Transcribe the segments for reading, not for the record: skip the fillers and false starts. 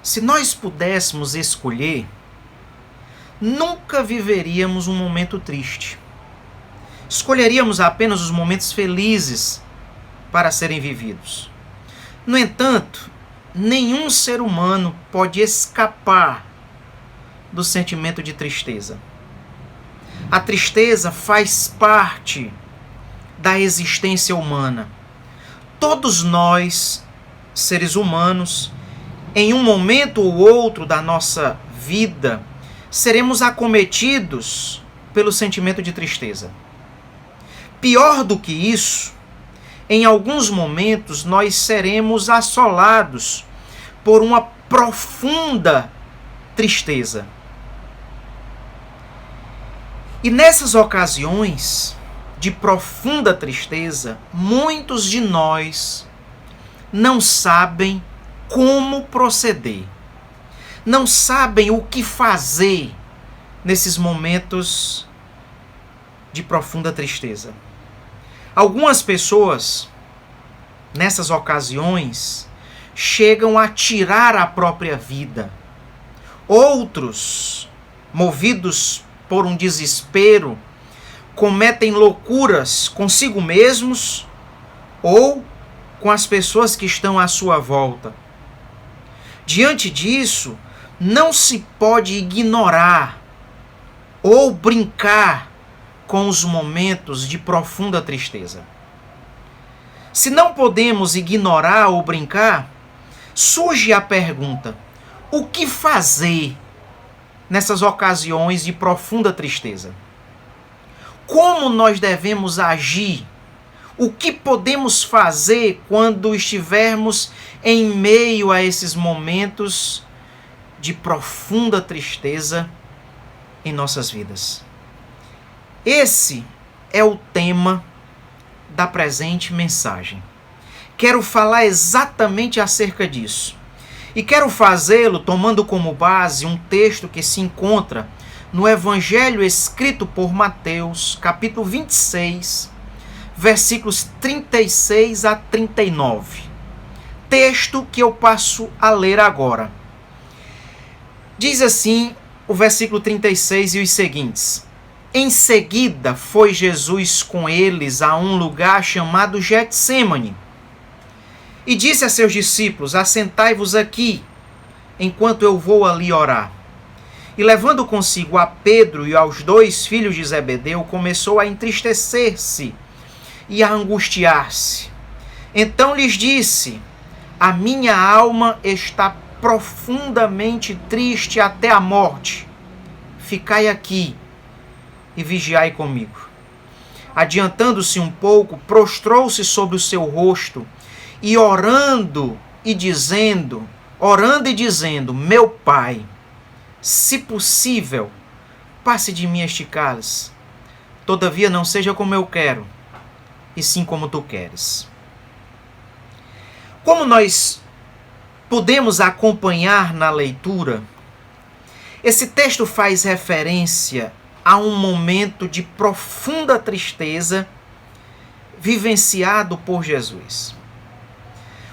Se nós pudéssemos escolher, nunca viveríamos um momento triste. Escolheríamos apenas os momentos felizes para serem vividos. No entanto, nenhum ser humano pode escapar do sentimento de tristeza. A tristeza faz parte da existência humana. Todos nós, seres humanos, em um momento ou outro da nossa vida, seremos acometidos pelo sentimento de tristeza. Pior do que isso, em alguns momentos nós seremos assolados por uma profunda tristeza. E nessas ocasiões de profunda tristeza, muitos de nós não sabem como proceder, não sabem o que fazer nesses momentos de profunda tristeza. Algumas pessoas, nessas ocasiões, chegam a tirar a própria vida. Outros, movidos por um desespero, cometem loucuras consigo mesmos ou com as pessoas que estão à sua volta. Diante disso, não se pode ignorar ou brincar com os momentos de profunda tristeza. Se não podemos ignorar ou brincar, surge a pergunta: o que fazer nessas ocasiões de profunda tristeza? Como nós devemos agir? O que podemos fazer quando estivermos em meio a esses momentos de profunda tristeza em nossas vidas? Esse é o tema da presente mensagem. Quero falar exatamente acerca disso. E quero fazê-lo tomando como base um texto que se encontra no Evangelho escrito por Mateus, capítulo 26, versículos 36 a 39. Texto que eu passo a ler agora. Diz assim o versículo 36 e os seguintes: Em seguida foi Jesus com eles a um lugar chamado Getsêmani, e disse a seus discípulos: Assentai-vos aqui, enquanto eu vou ali orar. E levando consigo a Pedro e aos 2 filhos de Zebedeu, começou a entristecer-se e a angustiar-se. Então lhes disse: A minha alma está profundamente triste até a morte. Ficai aqui e vigiai comigo. Adiantando-se um pouco, prostrou-se sobre o seu rosto e orando e dizendo, meu Pai, se possível, passe de mim este cálice. Todavia não seja como eu quero, e sim como tu queres. Como nós podemos acompanhar na leitura, esse texto faz referência a um momento de profunda tristeza vivenciado por Jesus.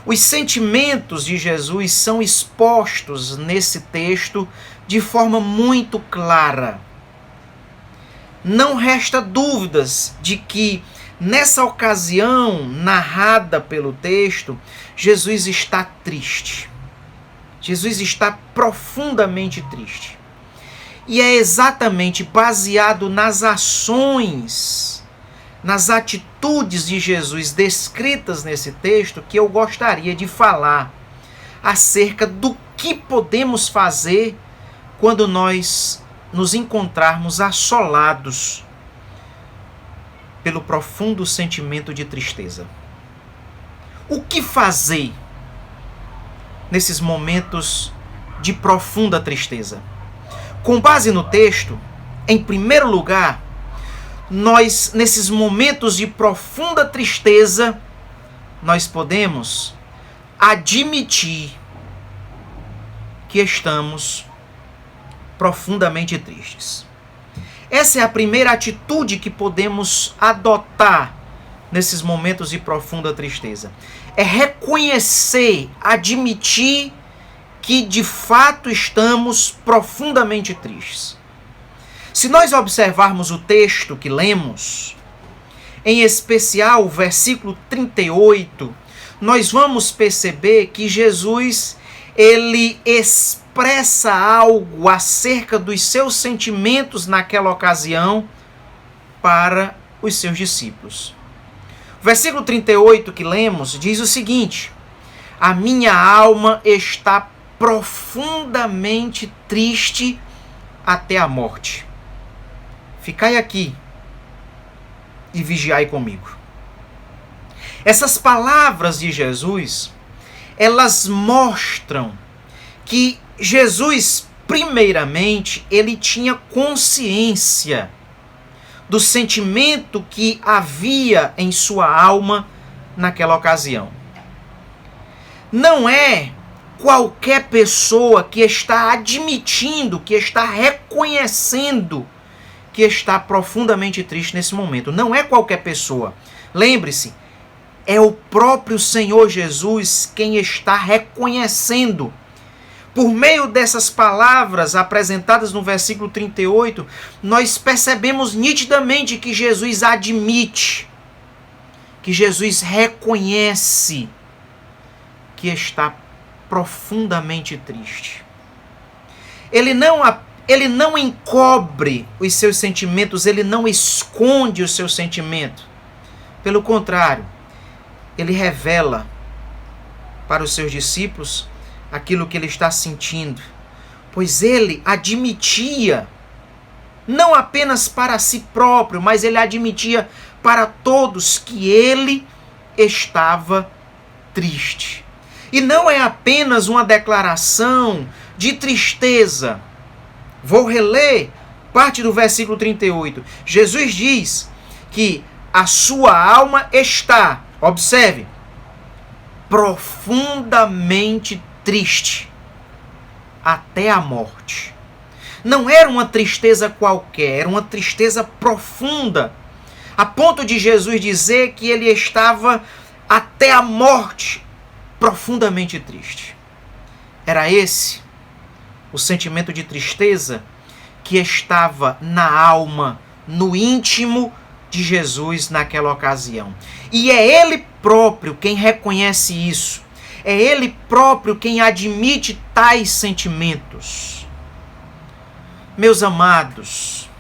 Os sentimentos de Jesus são expostos nesse texto de forma muito clara. Não resta dúvidas de que, nessa ocasião narrada pelo texto, Jesus está triste. Jesus está profundamente triste. E é exatamente baseado nas ações, nas atitudes de Jesus descritas nesse texto que eu gostaria de falar acerca do que podemos fazer quando nós nos encontrarmos assolados pelo profundo sentimento de tristeza. O que fazer nesses momentos de profunda tristeza? Com base no texto, em primeiro lugar, nós, nesses momentos de profunda tristeza, nós podemos admitir que estamos profundamente tristes. Essa é a primeira atitude que podemos adotar nesses momentos de profunda tristeza. É reconhecer, admitir que de fato estamos profundamente tristes. Se nós observarmos o texto que lemos, em especial o versículo 38, nós vamos perceber que Jesus, ele expressa algo acerca dos seus sentimentos naquela ocasião para os seus discípulos. O versículo 38 que lemos diz o seguinte: a minha alma está profundamente triste até a morte. Ficai aqui e vigiai comigo. Essas palavras de Jesus, elas mostram que Jesus, primeiramente, ele tinha consciência do sentimento que havia em sua alma naquela ocasião. Não é qualquer pessoa que está admitindo, que está reconhecendo que está profundamente triste nesse momento. Não é qualquer pessoa. Lembre-se, é o próprio Senhor Jesus quem está reconhecendo. Por meio dessas palavras apresentadas no versículo 38, nós percebemos nitidamente que Jesus admite, que Jesus reconhece que está profundamente triste. Ele não encobre os seus sentimentos, ele não esconde o seu sentimento. Pelo contrário, ele revela para os seus discípulos aquilo que ele está sentindo, pois ele admitia, não apenas para si próprio, mas ele admitia para todos que ele estava triste. E não é apenas uma declaração de tristeza. Vou reler parte do versículo 38. Jesus diz que a sua alma está, observe, profundamente triste até a morte. Não era uma tristeza qualquer, era uma tristeza profunda, a ponto de Jesus dizer que ele estava até a morte profundamente triste. Era esse o sentimento de tristeza que estava na alma, no íntimo de Jesus naquela ocasião. E é ele próprio quem reconhece isso. É ele próprio quem admite tais sentimentos. Meus amados,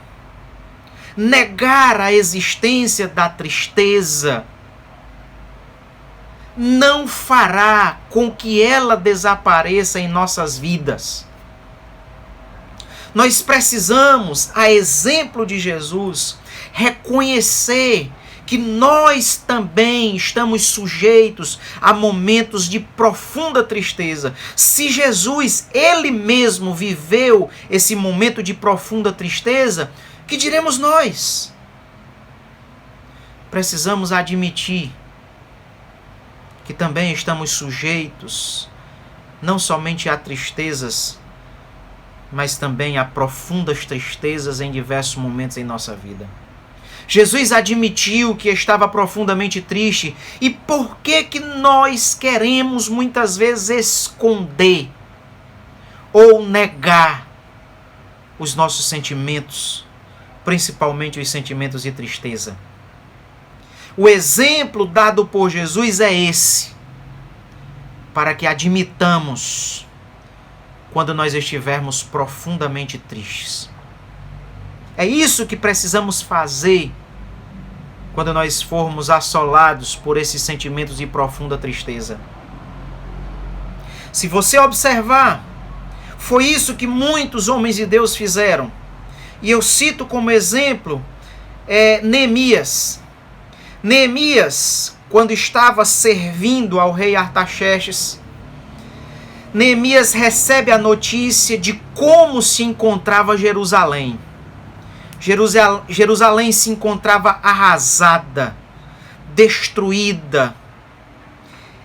negar a existência da tristeza não fará com que ela desapareça em nossas vidas. Nós precisamos, a exemplo de Jesus, reconhecer que nós também estamos sujeitos a momentos de profunda tristeza. Se Jesus, ele mesmo, viveu esse momento de profunda tristeza, que diremos nós? Precisamos admitir que também estamos sujeitos não somente a tristezas, mas também a profundas tristezas em diversos momentos em nossa vida. Jesus admitiu que estava profundamente triste. E por que nós queremos muitas vezes esconder ou negar os nossos sentimentos, principalmente os sentimentos de tristeza? O exemplo dado por Jesus é esse, para que admitamos quando nós estivermos profundamente tristes. É isso que precisamos fazer quando nós formos assolados por esses sentimentos de profunda tristeza. Se você observar, foi isso que muitos homens de Deus fizeram. E eu cito como exemplo Neemias. Neemias, quando estava servindo ao rei Artaxerxes, Neemias recebe a notícia de como se encontrava Jerusalém. Jerusalém se encontrava arrasada, destruída,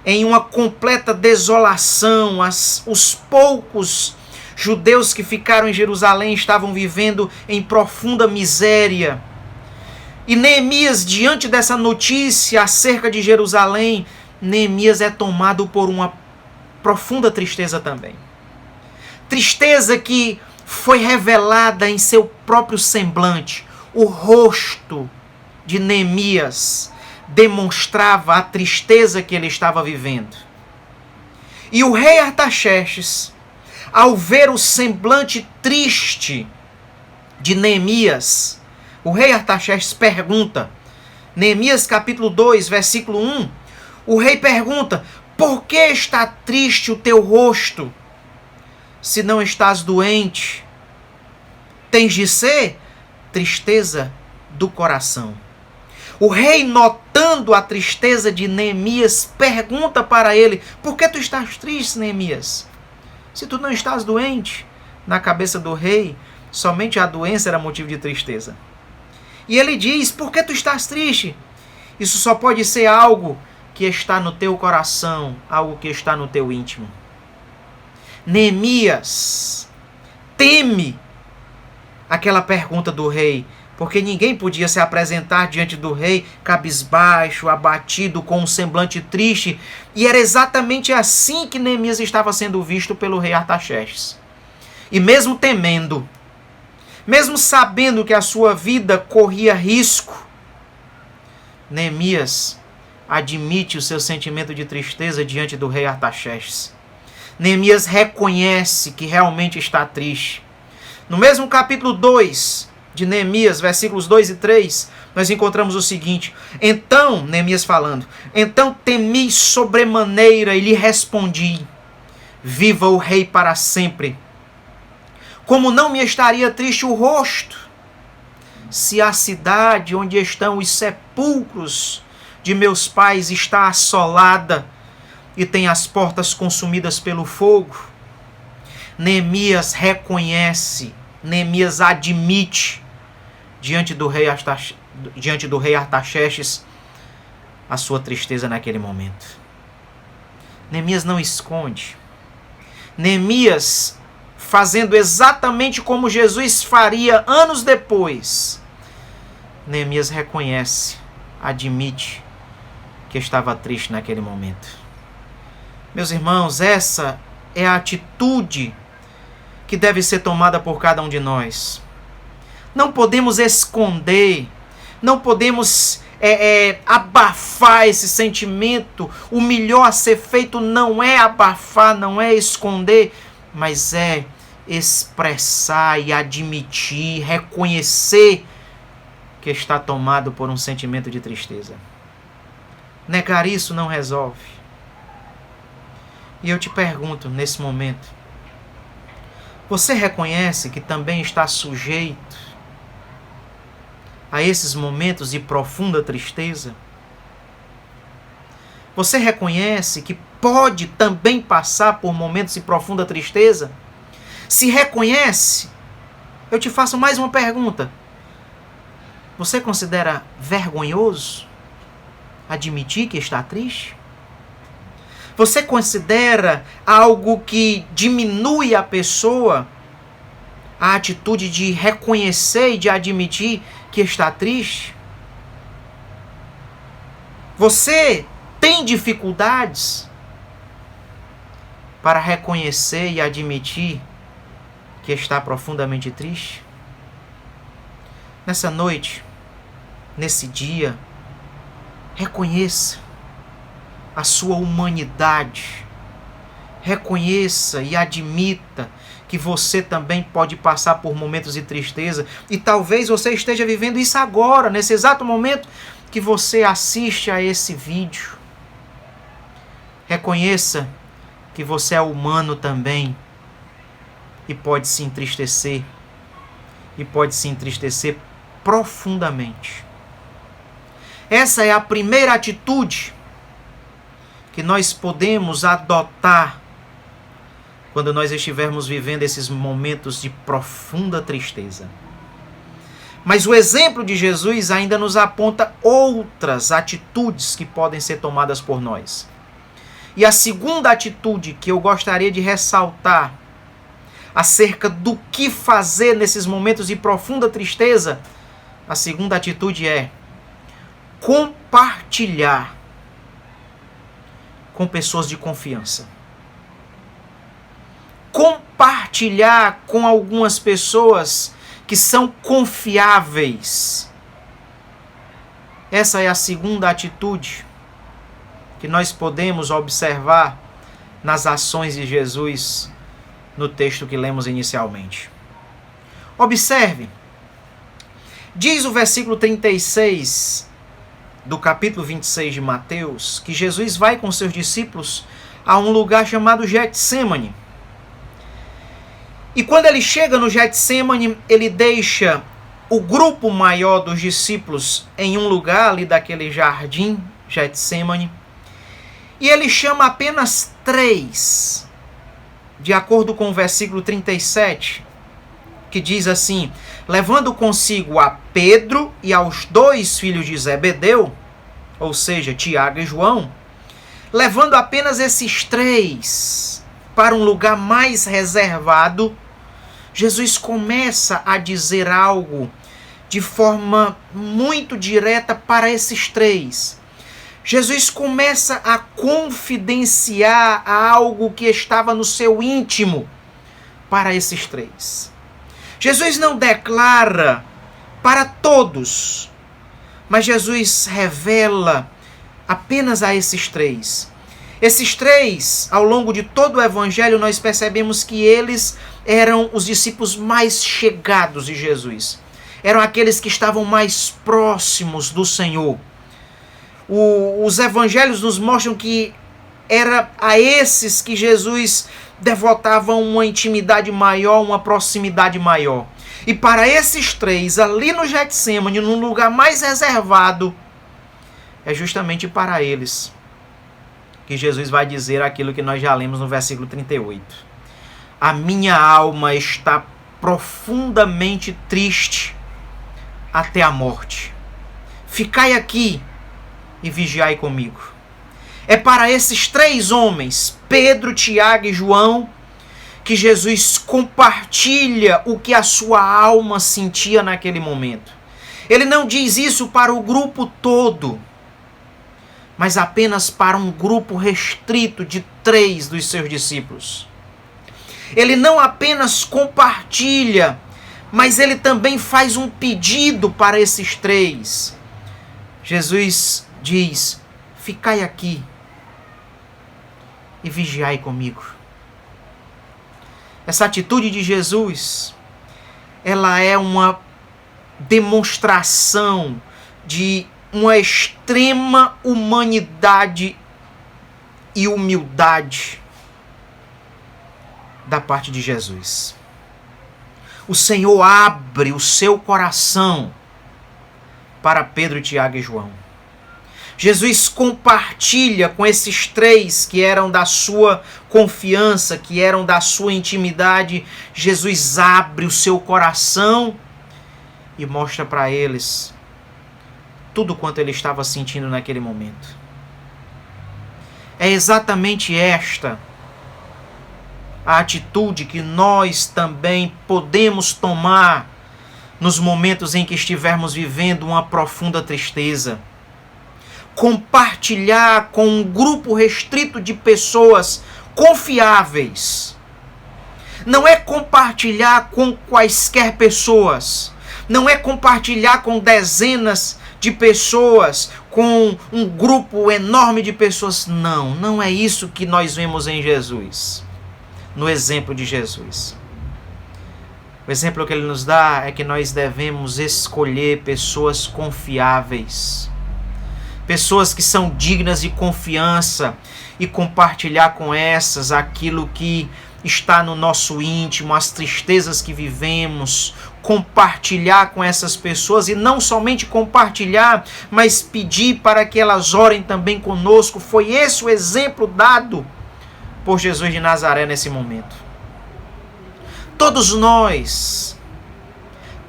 em uma completa desolação. Os poucos judeus que ficaram em Jerusalém estavam vivendo em profunda miséria. E Neemias, diante dessa notícia acerca de Jerusalém, Neemias é tomado por uma profunda tristeza também. tristeza que foi revelada em seu próprio semblante. O rosto de Neemias demonstrava a tristeza que ele estava vivendo. E o rei Artaxerxes, ao ver o semblante triste de Neemias, o rei Artaxerxes pergunta, Neemias capítulo 2, versículo 1, o rei pergunta, por que está triste o teu rosto, se não estás doente? Tens de ser tristeza do coração. O rei, notando a tristeza de Neemias, pergunta para ele, por que tu estás triste, Neemias? Se tu não estás doente? Na cabeça do rei, somente a doença era motivo de tristeza. E ele diz, por que tu estás triste? Isso só pode ser algo que está no teu coração, algo que está no teu íntimo. Neemias teme aquela pergunta do rei, porque ninguém podia se apresentar diante do rei cabisbaixo, abatido, com um semblante triste. E era exatamente assim que Neemias estava sendo visto pelo rei Artaxerxes. E mesmo temendo, mesmo sabendo que a sua vida corria risco, Neemias admite o seu sentimento de tristeza diante do rei Artaxerxes. Neemias reconhece que realmente está triste. No mesmo capítulo 2 de Neemias, versículos 2 e 3, nós encontramos o seguinte. Então, Neemias falando, então temi sobremaneira e lhe respondi, viva o rei para sempre. Como não me estaria triste o rosto, se a cidade onde estão os sepulcros de meus pais está assolada e tem as portas consumidas pelo fogo? Neemias reconhece, Neemias admite diante do rei Artaxerxes a sua tristeza naquele momento. Neemias não esconde. Neemias, fazendo exatamente como Jesus faria anos depois, Neemias reconhece, admite que estava triste naquele momento. Meus irmãos, essa é a atitude que deve ser tomada por cada um de nós. Não podemos esconder, não podemos abafar esse sentimento. O melhor a ser feito não é abafar, não é esconder, mas é expressar e admitir, reconhecer que está tomado por um sentimento de tristeza. Negar isso não resolve. E eu te pergunto nesse momento, você reconhece que também está sujeito a esses momentos de profunda tristeza? Você reconhece que pode também passar por momentos de profunda tristeza? Se reconhece, eu te faço mais uma pergunta. Você considera vergonhoso admitir que está triste? Você considera algo que diminui a pessoa a atitude de reconhecer e de admitir que está triste? Você tem dificuldades para reconhecer e admitir que está profundamente triste? Nessa noite, nesse dia, reconheça a sua humanidade. Reconheça e admita que você também pode passar por momentos de tristeza. E talvez você esteja vivendo isso agora, nesse exato momento que você assiste a esse vídeo. Reconheça que você é humano também e pode se entristecer. E pode se entristecer profundamente. Essa é a primeira atitude que nós podemos adotar quando nós estivermos vivendo esses momentos de profunda tristeza. Mas o exemplo de Jesus ainda nos aponta outras atitudes que podem ser tomadas por nós. E a segunda atitude que eu gostaria de ressaltar acerca do que fazer nesses momentos de profunda tristeza, a segunda atitude é compartilhar com pessoas de confiança. Compartilhar compartilhar com algumas pessoas que são confiáveis. Essa é a segunda atitude que nós podemos observar nas ações de Jesus no texto que lemos inicialmente. Observe, diz o versículo 36 do capítulo 26 de Mateus, que Jesus vai com seus discípulos a um lugar chamado Getsêmani. E quando ele chega no Getsêmani, ele deixa o grupo maior dos discípulos em um lugar ali daquele jardim, Getsêmani, e ele chama apenas 3, de acordo com o versículo 37, que diz assim: levando consigo a Pedro e aos 2 filhos de Zebedeu, ou seja, Tiago e João, levando apenas esses 3 para um lugar mais reservado, Jesus começa a dizer algo de forma muito direta para esses 3. Jesus começa a confidenciar algo que estava no seu íntimo para esses 3. Jesus não declara para todos, mas Jesus revela apenas a esses 3. Esses 3, ao longo de todo o Evangelho, nós percebemos que eles eram os discípulos mais chegados de Jesus. Eram aqueles que estavam mais próximos do Senhor. Os Evangelhos nos mostram que era a esses que Jesus devotava uma intimidade maior, uma proximidade maior. E para esses 3, ali no Getsêmani, num lugar mais reservado, é justamente para eles que Jesus vai dizer aquilo que nós já lemos no versículo 38. A minha alma está profundamente triste até a morte. Ficai aqui e vigiai comigo. É para esses 3 homens, Pedro, Tiago e João, que Jesus compartilha o que a sua alma sentia naquele momento. Ele não diz isso para o grupo todo, mas apenas para um grupo restrito de 3 dos seus discípulos. Ele não apenas compartilha, mas ele também faz um pedido para esses 3. Jesus diz: ficai aqui e vigiai comigo. Essa atitude de Jesus, ela é uma demonstração de uma extrema humanidade e humildade da parte de Jesus. O Senhor abre o seu coração para Pedro, Tiago e João. Jesus compartilha com esses 3 que eram da sua confiança, que eram da sua intimidade. Jesus abre o seu coração e mostra para eles tudo quanto ele estava sentindo naquele momento. É exatamente esta a atitude que nós também podemos tomar nos momentos em que estivermos vivendo uma profunda tristeza. Compartilhar com um grupo restrito de pessoas confiáveis. Não é compartilhar com quaisquer pessoas. Não é compartilhar com dezenas de pessoas, com um grupo enorme de pessoas. Não, não é isso que nós vemos em Jesus, no exemplo de Jesus. O exemplo que ele nos dá é que nós devemos escolher pessoas confiáveis, pessoas que são dignas de confiança, e compartilhar com essas aquilo que está no nosso íntimo, as tristezas que vivemos, compartilhar com essas pessoas, e não somente compartilhar, mas pedir para que elas orem também conosco. Foi esse o exemplo dado por Jesus de Nazaré nesse momento. Todos nós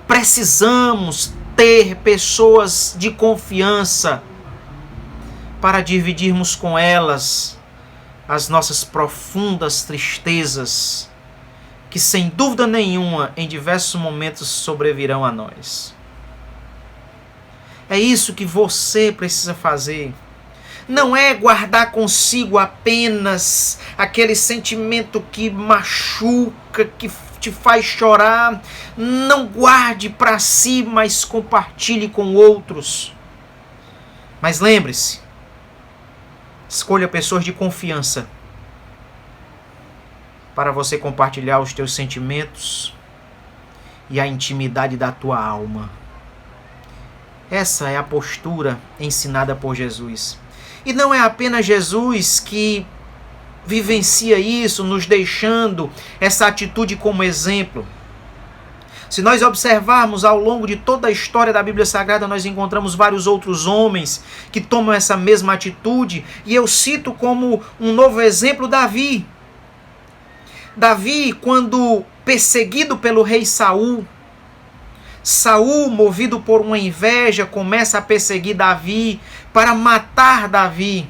precisamos ter pessoas de confiança para dividirmos com elas as nossas profundas tristezas, que sem dúvida nenhuma, em diversos momentos sobrevirão a nós. É isso que você precisa fazer. não é guardar consigo apenas aquele sentimento que machuca, que te faz chorar. Não guarde para si, mas compartilhe com outros. Mas lembre-se, escolha pessoas de confiança para você compartilhar os teus sentimentos e a intimidade da tua alma. Essa é a postura ensinada por Jesus. E não é apenas Jesus que vivencia isso, nos deixando essa atitude como exemplo. Se nós observarmos ao longo de toda a história da Bíblia Sagrada, nós encontramos vários outros homens que tomam essa mesma atitude. E eu cito como um novo exemplo Davi. Davi, quando perseguido pelo rei Saul, movido por uma inveja, começa a perseguir Davi para matar Davi.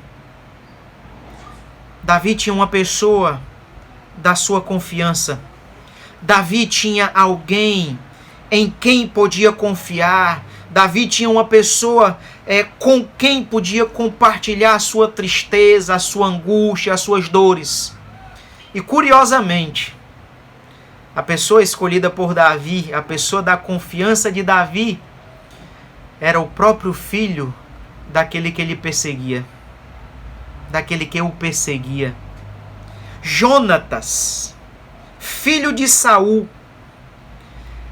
Davi tinha uma pessoa da sua confiança. Davi tinha alguém em quem podia confiar. Davi tinha uma pessoa com quem podia compartilhar a sua tristeza, a sua angústia, as suas dores. E curiosamente, a pessoa escolhida por Davi, a pessoa da confiança de Davi, era o próprio filho daquele que ele perseguia, daquele que o perseguia. Jonatas, filho de Saul,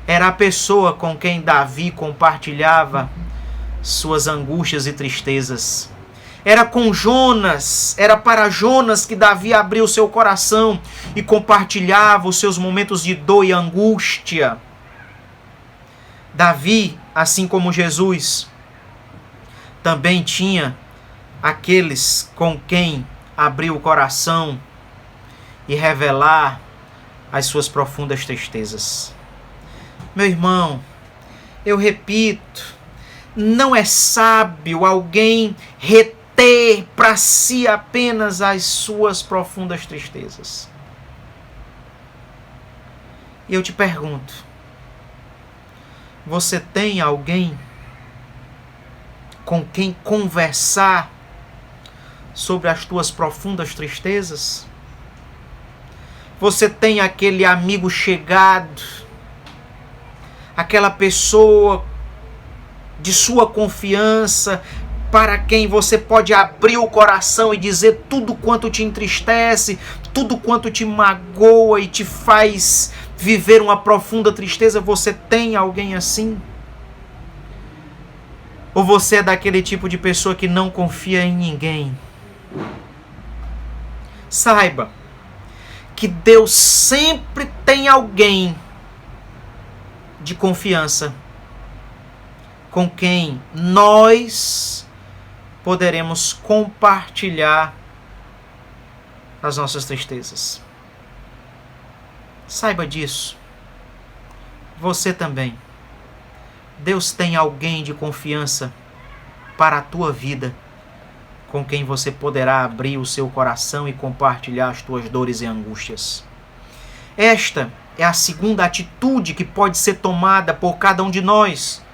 era a pessoa com quem Davi compartilhava suas angústias e tristezas. Era para Jonas que Davi abriu seu coração e compartilhava os seus momentos de dor e angústia. Davi, assim como Jesus, também tinha aqueles com quem abrir o coração e revelar as suas profundas tristezas. Meu irmão, eu repito, não é sábio alguém reter para si apenas as suas profundas tristezas. E eu te pergunto, você tem alguém com quem conversar sobre as tuas profundas tristezas? Você tem aquele amigo chegado, aquela pessoa de sua confiança, para quem você pode abrir o coração e dizer tudo quanto te entristece, tudo quanto te magoa e te faz viver uma profunda tristeza? Você tem alguém assim? Ou você é daquele tipo de pessoa que não confia em ninguém? Saiba que Deus sempre tem alguém de confiança com quem nós poderemos compartilhar as nossas tristezas. Saiba disso. Você também. Deus tem alguém de confiança para a tua vida, com quem você poderá abrir o seu coração e compartilhar as tuas dores e angústias. Esta é a segunda atitude que pode ser tomada por cada um de nós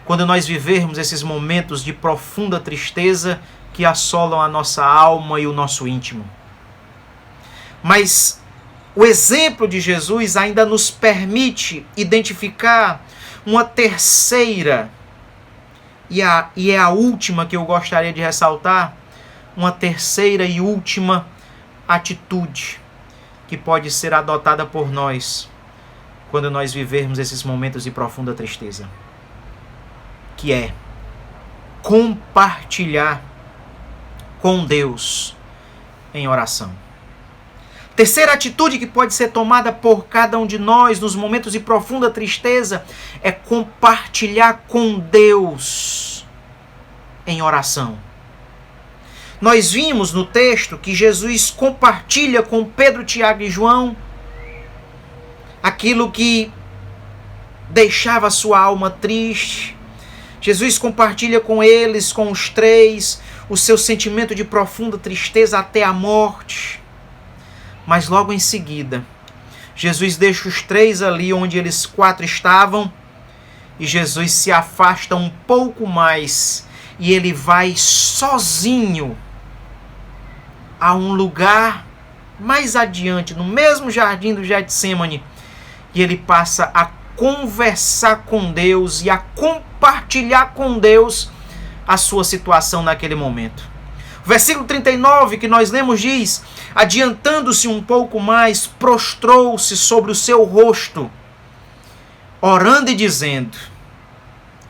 quando nós vivermos esses momentos de profunda tristeza que assolam a nossa alma e o nosso íntimo. Mas o exemplo de Jesus ainda nos permite identificar uma terceira, e é a última que eu gostaria de ressaltar, uma terceira e última atitude que pode ser adotada por nós quando nós vivermos esses momentos de profunda tristeza, que é compartilhar com Deus em oração. Terceira atitude que pode ser tomada por cada um de nós nos momentos de profunda tristeza é compartilhar com Deus em oração. Nós vimos no texto que Jesus compartilha com Pedro, Tiago e João aquilo que deixava sua alma triste. Jesus compartilha com eles, com os três, o seu sentimento de profunda tristeza até a morte. Mas logo em seguida, Jesus deixa os três ali onde eles quatro estavam e Jesus se afasta um pouco mais e ele vai sozinho a um lugar mais adiante, no mesmo jardim do Getsêmani, e ele passa a conversar com Deus e a compartilhar com Deus a sua situação naquele momento. O versículo 39 que nós lemos diz: adiantando-se um pouco mais, prostrou-se sobre o seu rosto, orando e dizendo: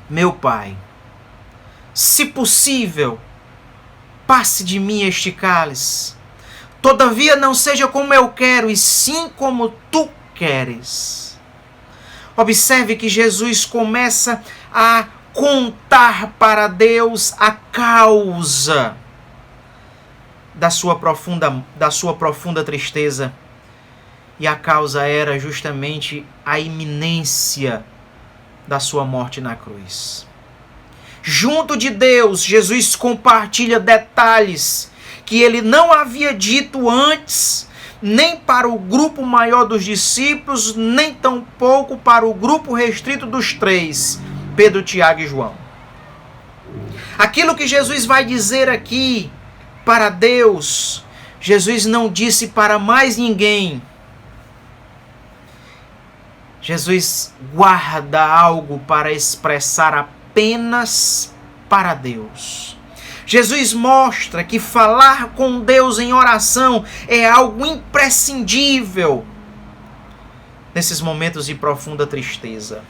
meu Pai, se possível, passe de mim este cálice. Todavia não seja como eu quero, e sim como tu queres. Observe que Jesus começa a contar para Deus a causa da sua profunda tristeza. E a causa era justamente a iminência da sua morte na cruz. Junto de Deus, Jesus compartilha detalhes que ele não havia dito antes, nem para o grupo maior dos discípulos, nem tampouco para o grupo restrito dos três, Pedro, Tiago e João. Aquilo que Jesus vai dizer aqui para Deus, Jesus não disse para mais ninguém. Jesus guarda algo para expressar apenas para Deus. Jesus mostra que falar com Deus em oração é algo imprescindível nesses momentos de profunda tristeza.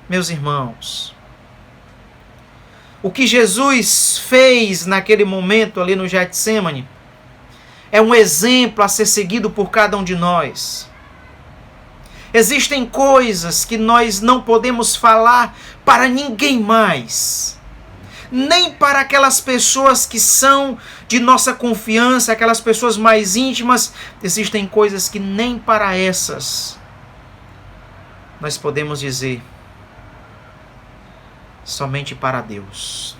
Meus irmãos, o que Jesus fez naquele momento ali no Getsêmani é um exemplo a ser seguido por cada um de nós. Existem coisas que nós não podemos falar para ninguém mais, nem para aquelas pessoas que são de nossa confiança, aquelas pessoas mais íntimas. Existem coisas que nem para essas nós podemos dizer, somente para Deus.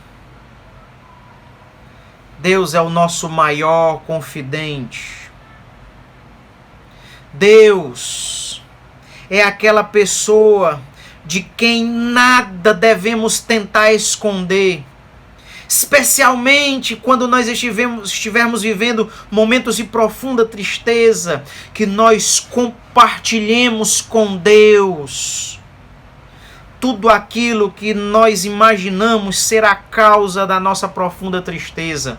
Deus é o nosso maior confidente. Deus é aquela pessoa de quem nada devemos tentar esconder, especialmente quando nós estivermos vivendo momentos de profunda tristeza, que nós compartilhemos com Deus tudo aquilo que nós imaginamos ser a causa da nossa profunda tristeza.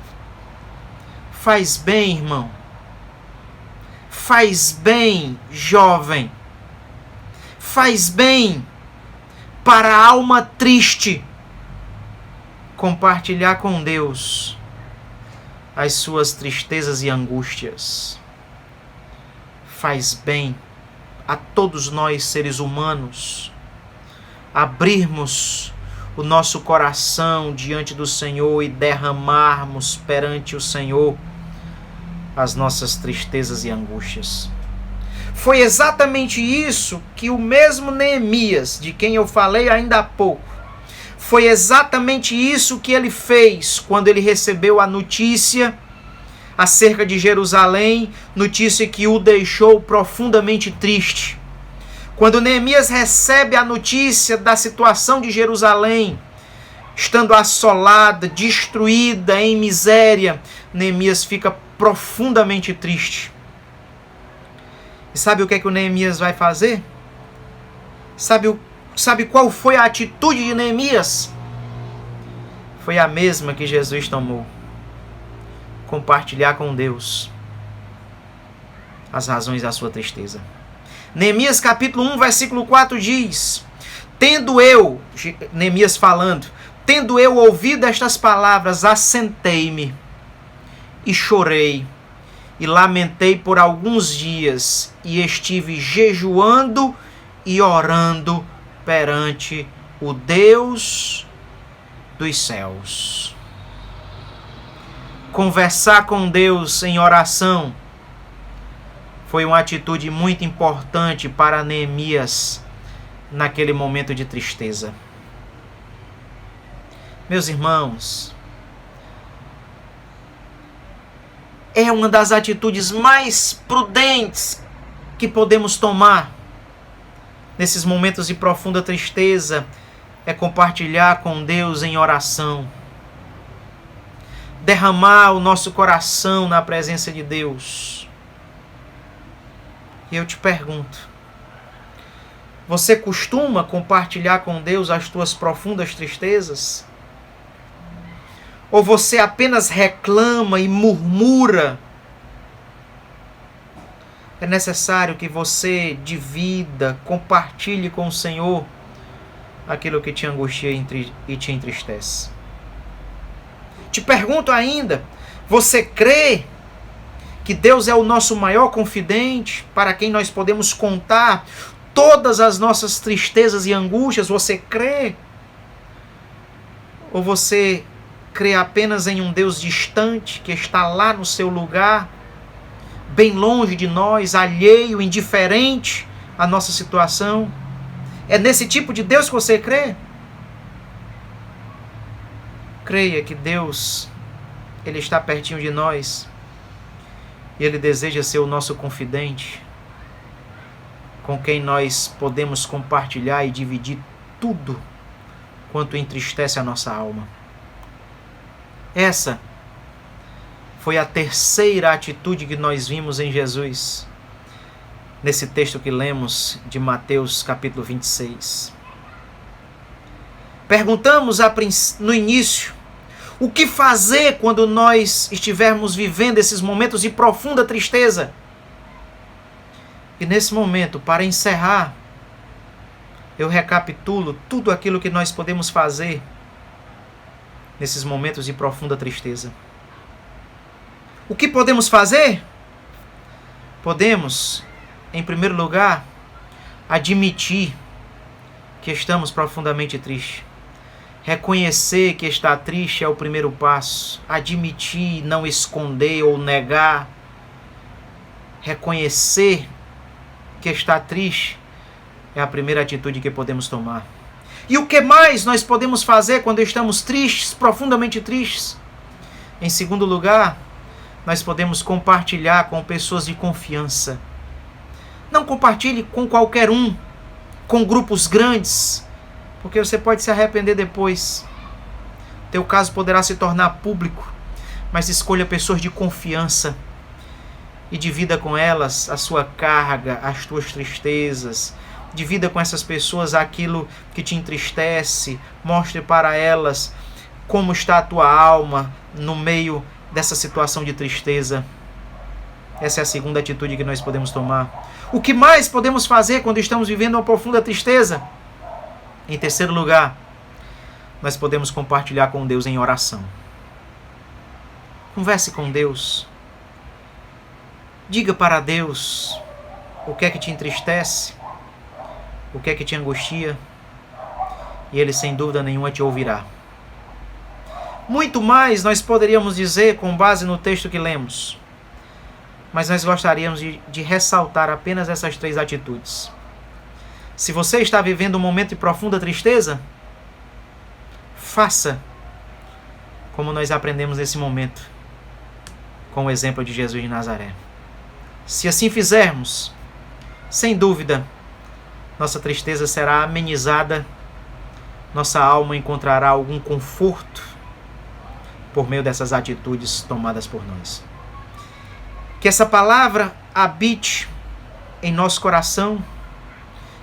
Faz bem, irmão. Faz bem, jovem. Faz bem para a alma triste compartilhar com Deus as suas tristezas e angústias. Faz bem a todos nós, seres humanos, abrirmos o nosso coração diante do Senhor e derramarmos perante o Senhor as nossas tristezas e angústias. Foi exatamente isso que o mesmo Neemias, de quem eu falei ainda há pouco, foi exatamente isso que ele fez quando ele recebeu a notícia acerca de Jerusalém, notícia que o deixou profundamente triste. Quando Neemias recebe a notícia da situação de Jerusalém, estando assolada, destruída, em miséria, Neemias fica profundamente triste. E sabe o que é que o Neemias vai fazer? Sabe qual foi a atitude de Neemias? Foi a mesma que Jesus tomou. Compartilhar com Deus as razões da sua tristeza. Neemias capítulo 1, versículo 4 diz: Neemias falando, tendo eu ouvido estas palavras, assentei-me e chorei, e lamentei por alguns dias, e estive jejuando e orando perante o Deus dos céus. Conversar com Deus em oração foi uma atitude muito importante para Neemias naquele momento de tristeza. Meus irmãos, é uma das atitudes mais prudentes que podemos tomar nesses momentos de profunda tristeza, é compartilhar com Deus em oração. Derramar o nosso coração na presença de Deus. E eu te pergunto, você costuma compartilhar com Deus as tuas profundas tristezas? Ou você apenas reclama e murmura? É necessário que você divida, compartilhe com o Senhor aquilo que te angustia e te entristece. Te pergunto ainda, você crê que Deus é o nosso maior confidente, para quem nós podemos contar todas as nossas tristezas e angústias? Você crê? Ou você crê apenas em um Deus distante, que está lá no seu lugar, bem longe de nós, alheio, indiferente à nossa situação? É nesse tipo de Deus que você crê? Creia que Deus, Ele está pertinho de nós e Ele deseja ser o nosso confidente, com quem nós podemos compartilhar e dividir tudo quanto entristece a nossa alma. Essa foi a terceira atitude que nós vimos em Jesus, nesse texto que lemos de Mateus capítulo 26. Perguntamos no início, o que fazer quando nós estivermos vivendo esses momentos de profunda tristeza? E nesse momento, para encerrar, eu recapitulo tudo aquilo que nós podemos fazer nesses momentos de profunda tristeza. O que podemos fazer? Podemos, em primeiro lugar, admitir que estamos profundamente tristes. Reconhecer que está triste é o primeiro passo. Admitir, não esconder ou negar. Reconhecer que está triste é a primeira atitude que podemos tomar. E o que mais nós podemos fazer quando estamos tristes, profundamente tristes? Em segundo lugar, nós podemos compartilhar com pessoas de confiança. Não compartilhe com qualquer um, com grupos grandes, porque você pode se arrepender depois. Teu caso poderá se tornar público, mas escolha pessoas de confiança e divida com elas a sua carga, as tuas tristezas. Divida com essas pessoas aquilo que te entristece. Mostre para elas como está a tua alma no meio dessa situação de tristeza. Essa é a segunda atitude que nós podemos tomar. O que mais podemos fazer quando estamos vivendo uma profunda tristeza? Em terceiro lugar, nós podemos compartilhar com Deus em oração. Converse com Deus. Diga para Deus o que é que te entristece, o que é que te angustia, e Ele sem dúvida nenhuma te ouvirá. Muito mais nós poderíamos dizer com base no texto que lemos, mas nós gostaríamos de ressaltar apenas essas três atitudes. Se você está vivendo um momento de profunda tristeza, faça como nós aprendemos nesse momento, com o exemplo de Jesus de Nazaré. Se assim fizermos, sem dúvida, nossa tristeza será amenizada, nossa alma encontrará algum conforto por meio dessas atitudes tomadas por nós. Que essa palavra habite em nosso coração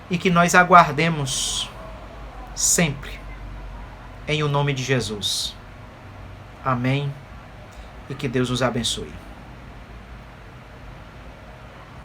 e que nós aguardemos sempre em o nome de Jesus. Amém. E que Deus nos abençoe.